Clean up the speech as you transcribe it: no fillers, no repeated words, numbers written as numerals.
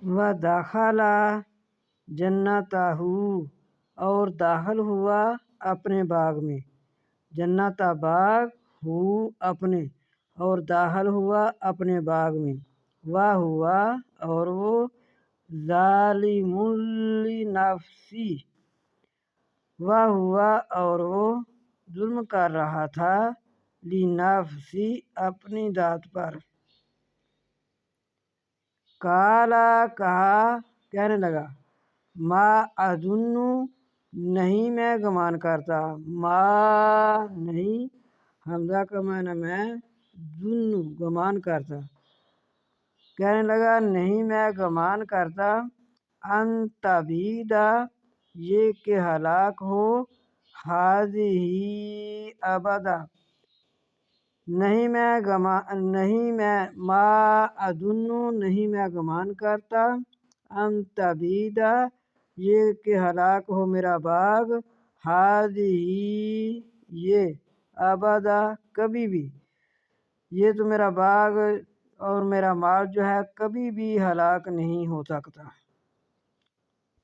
ودخل جنتہ اور داخل ہوا اپنے باغ میں، جنت باغ ہو اپنے اور داخل ہوا اپنے باغ میں، ہوا اور وہ ظالم لنفسی ہوا اور وہ ظلم کر رہا تھا لنفسی اپنی ذات پر۔ کالا کہنے لگا ما اظن نہیں میں گمان کرتا، ما نہیں، حمزہ کا معنی میں، ظن گمان کرتا، کہنے لگا نہیں میں گمان کرتا ان تبید یہ کہ ہلاک ہو ہذہ ابدا، نہیں میں ما اظن نہیں میں گمان کرتا ان تبید یہ کہ ہلاک ہو میرا باغ ہذہ یہ ابدا کبھی بھی، یہ تو میرا باغ اور میرا مال جو ہے کبھی بھی ہلاک نہیں ہو سکتا۔